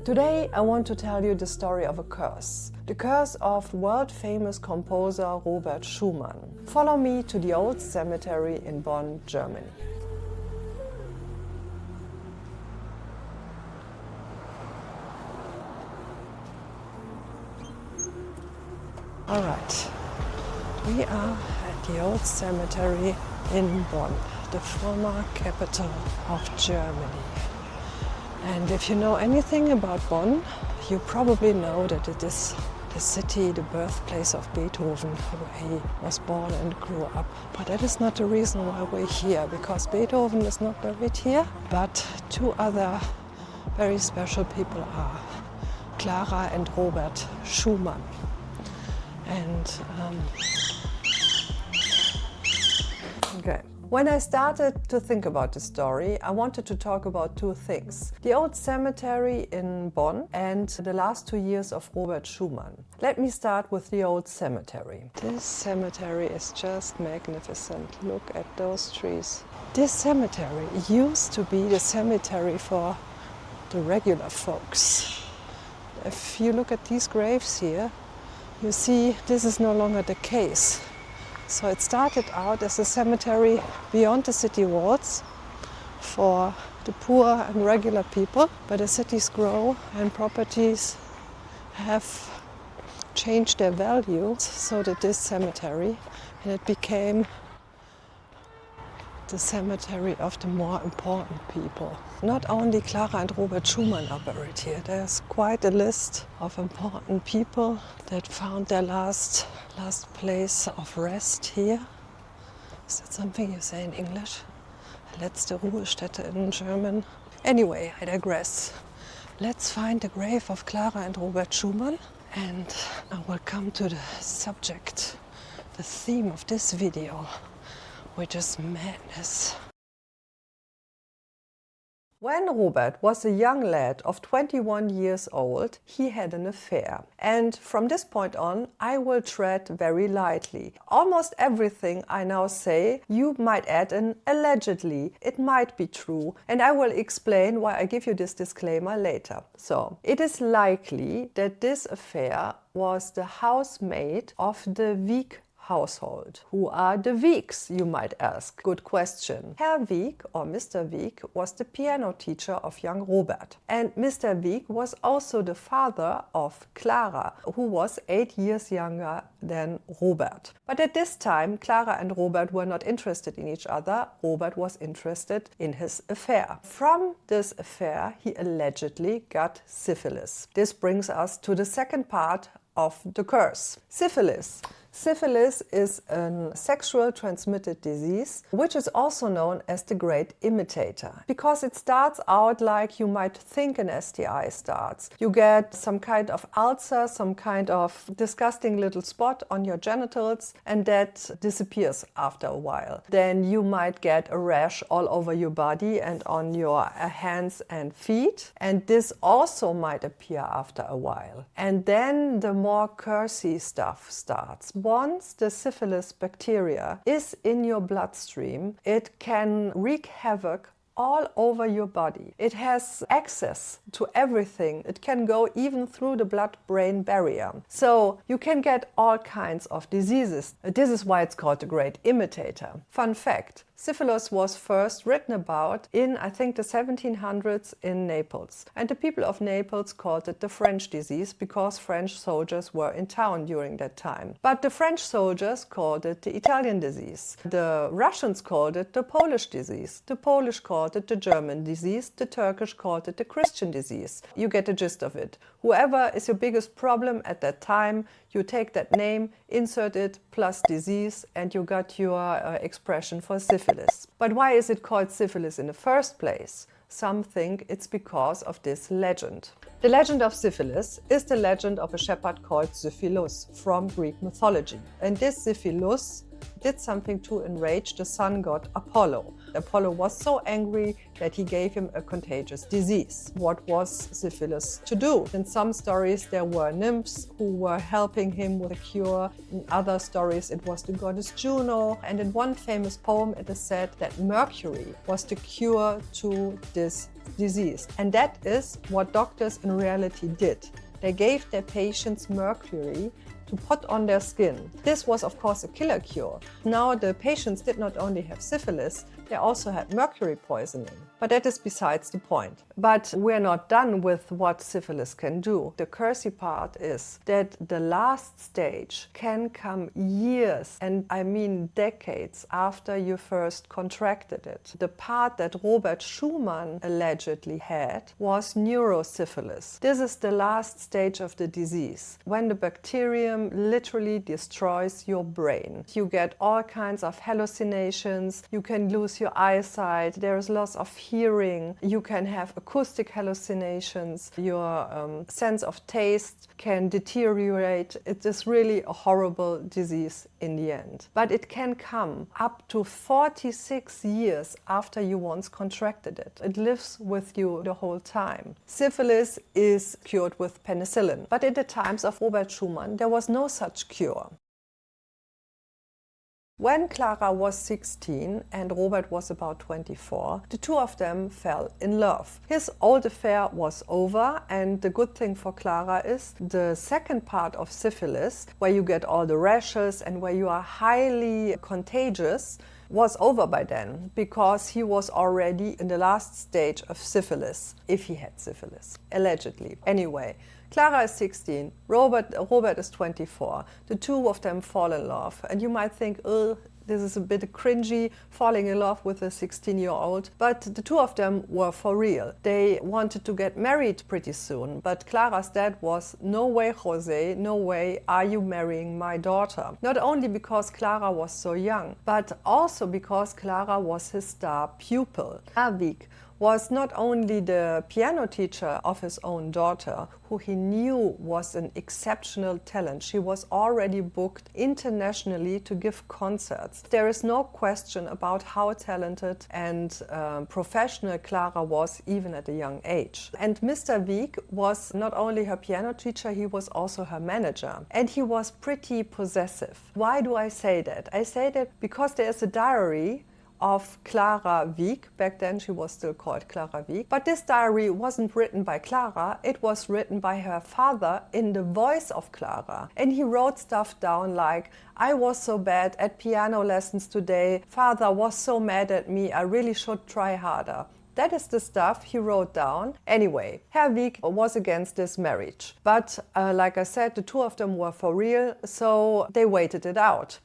Today I want to tell you the story of a curse. The curse of world-famous composer Robert Schumann. Follow me to the old cemetery in Bonn, Germany. Alright, we are at the old cemetery in Bonn, the former capital of Germany. And if you know anything about Bonn, you probably know that it is the city, the birthplace of Beethoven, where he was born and grew up. But that is not the reason why we're here, because Beethoven is not buried here, but two other very special people are Clara and Robert Schumann. And okay. When I started to think about the story, I wanted to talk about two things. The old cemetery in Bonn and the last 2 years of Robert Schumann. Let me start with the old cemetery. This cemetery is just magnificent. Look at those trees. This cemetery used to be the cemetery for the regular folks. If you look at these graves here, you see this is no longer the case. So it started out as a cemetery beyond the city walls for the poor and regular people. But as cities grow and properties have changed their values, so did this cemetery, and it became the cemetery of the more important people. Not only Clara and Robert Schumann are buried here. There's quite a list of important people that found their last place of rest here. Is that something you say in English? Letzte Ruhestätte in German. Anyway, I digress. Let's find the grave of Clara and Robert Schumann, and I will come to the subject, the theme of this video, which is madness. When Robert was a young lad of 21 years old, he had an affair. And from this point on, I will tread very lightly. Almost everything I now say, you might add an allegedly. It might be true, and I will explain why I give you this disclaimer later. So, it is likely that this affair was the housemaid of the Wieck household. Who are the Wiecks, you might ask? Good question. Herr Wieck, or Mr. Wieck, was the piano teacher of young Robert. And Mr. Wieck was also the father of Clara, who was 8 years younger than Robert. But at this time, Clara and Robert were not interested in each other. Robert was interested in his affair. From this affair, he allegedly got syphilis. This brings us to the second part of the curse. Syphilis. Syphilis is a sexual transmitted disease, which is also known as the Great Imitator, because it starts out like you might think an STI starts. You get some kind of ulcer, some kind of disgusting little spot on your genitals, and that disappears after a while. Then you might get a rash all over your body and on your hands and feet, and this also might appear after a while. And then the more cursey stuff starts. Once the syphilis bacteria is in your bloodstream, it can wreak havoc all over your body. It has access to everything. It can go even through the blood-brain barrier. So you can get all kinds of diseases. This is why it's called the Great Imitator. Fun fact, syphilis was first written about in, I think, the 1700s in Naples. And the people of Naples called it the French disease because French soldiers were in town during that time. But the French soldiers called it the Italian disease. The Russians called it the Polish disease. The Polish called it the German disease. The Turkish called it the Christian disease. You get the gist of it. Whoever is your biggest problem at that time, you take that name, insert it, plus disease, and you got your expression for syphilis. But why is it called syphilis in the first place? Some think it's because of this legend. The legend of syphilis is the legend of a shepherd called Syphilus from Greek mythology. And this Syphilus did something to enrage the sun god Apollo. Apollo was so angry that he gave him a contagious disease. What was syphilis to do? In some stories there were nymphs who were helping him with a cure. In other stories it was the goddess Juno. And in one famous poem it is said that Mercury was the cure to this disease. And that is what doctors in reality did. They gave their patients mercury to put on their skin. This was of course a killer cure. Now the patients did not only have syphilis, they also had mercury poisoning. But that is besides the point. But we're not done with what syphilis can do. The cursey part is that the last stage can come years, and I mean decades, after you first contracted it. The part that Robert Schumann allegedly had was neurosyphilis. This is the last stage of the disease, when the bacterium literally destroys your brain. You get all kinds of hallucinations, you can lose your eyesight, there is loss of hearing, you can have acoustic hallucinations, your sense of taste can deteriorate. It is really a horrible disease in the end. But it can come up to 46 years after you once contracted it. It lives with you the whole time. Syphilis is cured with penicillin, but in the times of Robert Schumann there was no such cure. When Clara was 16 and Robert was about 24, the two of them fell in love. His old affair was over, and the good thing for Clara is the second part of syphilis, where you get all the rashes and where you are highly contagious, was over by then, because he was already in the last stage of syphilis, if he had syphilis, allegedly. Anyway, Clara is 16, Robert is 24. The two of them fall in love. And you might think, oh, this is a bit cringy, falling in love with a 16-year-old. But the two of them were for real. They wanted to get married pretty soon. But Clara's dad was, no way, Jose, no way are you marrying my daughter. Not only because Clara was so young, but also because Clara was his star pupil. Wieck was not only the piano teacher of his own daughter, who he knew was an exceptional talent. She was already booked internationally to give concerts. There is no question about how talented and professional Clara was, even at a young age. And Mr. Wieck was not only her piano teacher, he was also her manager. And he was pretty possessive. Why do I say that? I say that because there is a diary of Clara Wieck. Back then she was still called Clara Wieck. But this diary wasn't written by Clara, it was written by her father in the voice of Clara. And he wrote stuff down like, I was so bad at piano lessons today, father was so mad at me, I really should try harder. That is the stuff he wrote down. Anyway, Herr Wieck was against this marriage. But like I said, the two of them were for real, so they waited it out.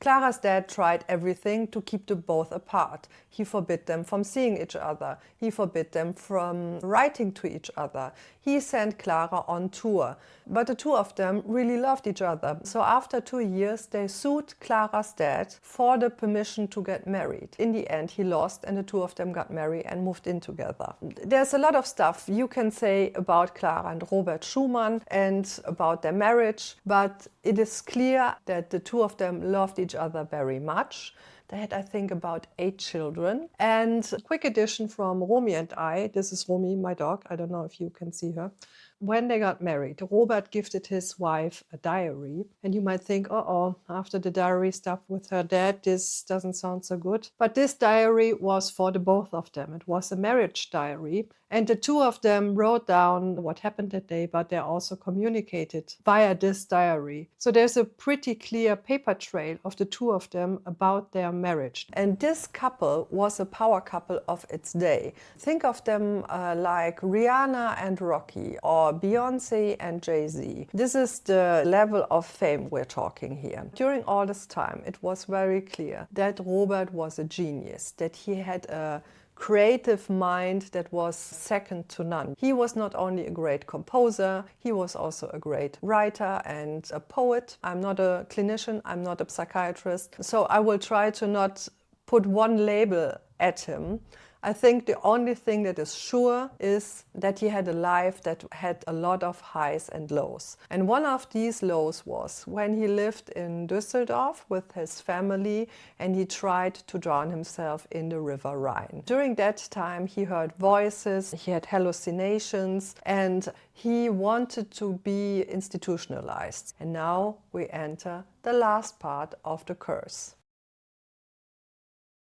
Clara's dad tried everything to keep them both apart. He forbid them from seeing each other. He forbid them from writing to each other. He sent Clara on tour. But the two of them really loved each other. So after 2 years, they sued Clara's dad for the permission to get married. In the end, he lost, and the two of them got married and moved in together. There's a lot of stuff you can say about Clara and Robert Schumann and about their marriage, but it is clear that the two of them loved each other very much. They had, I think, about 8 children. And a quick addition from Romy and I. This is Romy, my dog. I don't know if you can see her. When they got married, Robert gifted his wife a diary. And you might think, uh-oh, after the diary stuff with her dad, this doesn't sound so good. But this diary was for the both of them. It was a marriage diary. And the two of them wrote down what happened that day, but they also communicated via this diary. So there's a pretty clear paper trail of the two of them about their marriage. And this couple was a power couple of its day. Think of them like Rihanna and Rocky, or Beyonce and Jay-Z. This is the level of fame we're talking here. During all this time, it was very clear that Robert was a genius, that he had a creative mind that was second to none. He was not only a great composer, he was also a great writer and a poet. I'm not a clinician, I'm not a psychiatrist, so I will try to not put one label at him. I think the only thing that is sure is that he had a life that had a lot of highs and lows. And one of these lows was when he lived in Düsseldorf with his family and he tried to drown himself in the River Rhine. During that time he heard voices, he had hallucinations, and he wanted to be institutionalized. And now we enter the last part of the curse.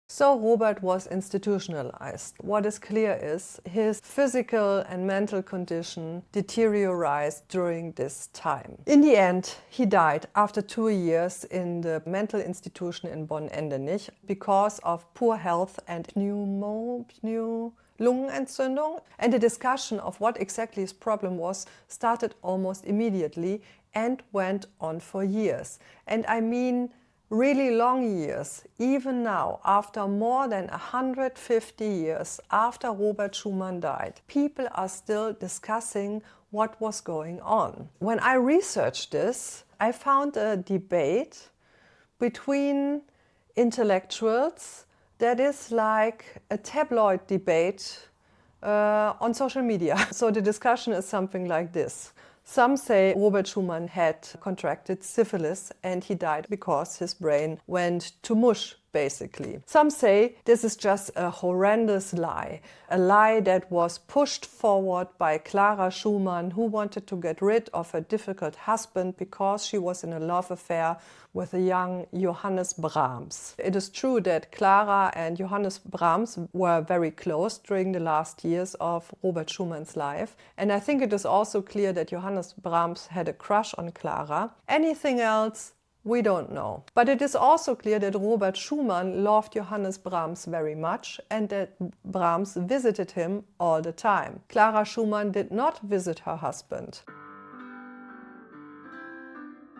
So Robert was institutionalized. What is clear is his physical and mental condition deteriorated during this time. In the end, he died after 2 years in the mental institution in Bonn-Endenich because of poor health and Lungenentzündung. And the discussion of what exactly his problem was started almost immediately and went on for years. And I mean really long years. Even now, after more than 150 years after Robert Schumann died, people are still discussing what was going on. When I researched this, I found a debate between intellectuals that is like a tabloid debate on social media. So the discussion is something like this. Some say Robert Schumann had contracted syphilis and he died because his brain went to mush, basically. Some say this is just a horrendous lie, a lie that was pushed forward by Clara Schumann, who wanted to get rid of a difficult husband because she was in a love affair with a young Johannes Brahms. It is true that Clara and Johannes Brahms were very close during the last years of Robert Schumann's life. And I think it is also clear that Johannes Brahms had a crush on Clara. Anything else, we don't know. But it is also clear that Robert Schumann loved Johannes Brahms very much and that Brahms visited him all the time. Clara Schumann did not visit her husband.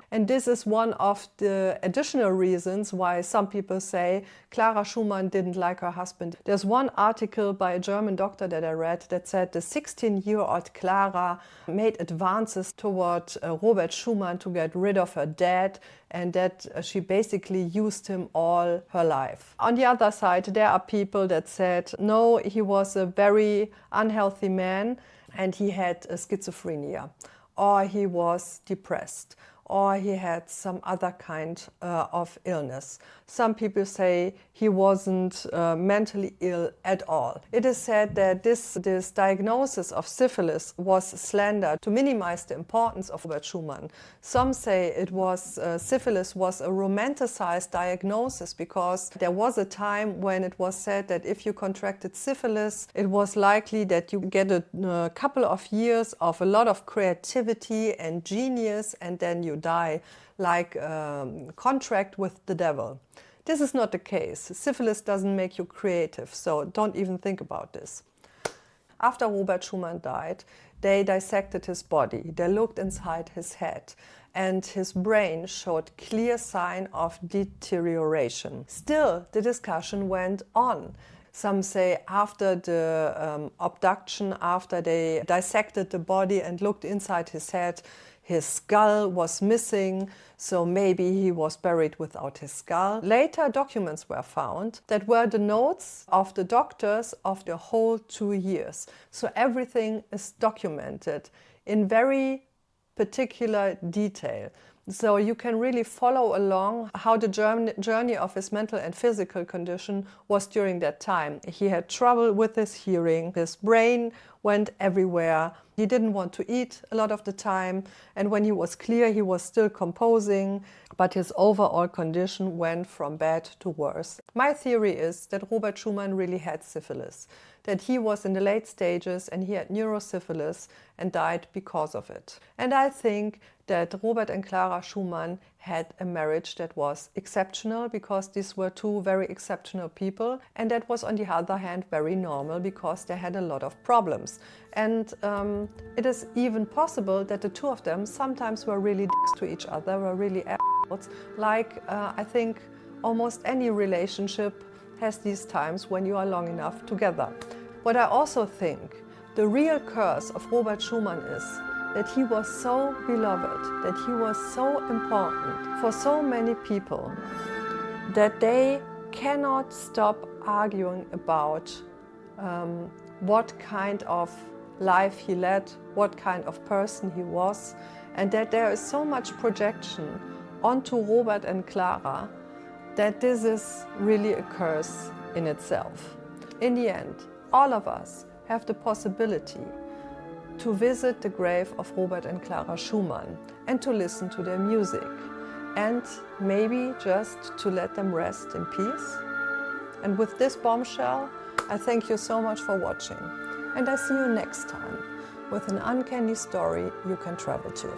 And this is one of the additional reasons why some people say Clara Schumann didn't like her husband. There's one article by a German doctor that I read that said the 16-year-old Clara made advances toward Robert Schumann to get rid of her dad, and that she basically used him all her life. On the other side, there are people that said, no, he was a very unhealthy man and he had schizophrenia, or he was depressed, or he had some other kind of illness. Some people say he wasn't mentally ill at all. It is said that this diagnosis of syphilis was slander to minimize the importance of Robert Schumann. Some say it was syphilis was a romanticized diagnosis because there was a time when it was said that if you contracted syphilis, it was likely that you get a couple of years of a lot of creativity and genius, and then you die, like contract with the devil. This is not the case. Syphilis doesn't make you creative, so don't even think about this. After Robert Schumann died, they dissected his body. They looked inside his head, and his brain showed clear sign of deterioration. Still, the discussion went on. Some say after the abduction, after they dissected the body and looked inside his head, his skull was missing, so maybe he was buried without his skull. Later documents were found that were the notes of the doctors of the whole 2 years. So everything is documented in very particular detail. So you can really follow along how the journey of his mental and physical condition was during that time. He had trouble with his hearing, his brain went everywhere. He didn't want to eat a lot of the time, and when he was clear, he was still composing, but his overall condition went from bad to worse. My theory is that Robert Schumann really had syphilis, that he was in the late stages and he had neurosyphilis and died because of it. And I think that Robert and Clara Schumann had a marriage that was exceptional because these were two very exceptional people, and that was on the other hand very normal because they had a lot of problems. And it is even possible that the two of them sometimes were really dicks to each other, were really assholes. Like I think almost any relationship has these times when you are long enough together. What I also think the real curse of Robert Schumann is that he was so beloved, that he was so important for so many people, that they cannot stop arguing about what kind of life he led, what kind of person he was, and that there is so much projection onto Robert and Clara that this is really a curse in itself. In the end, all of us have the possibility to visit the grave of Robert and Clara Schumann and to listen to their music, and maybe just to let them rest in peace. And with this bombshell, I thank you so much for watching, and I see you next time with an uncanny story you can travel to.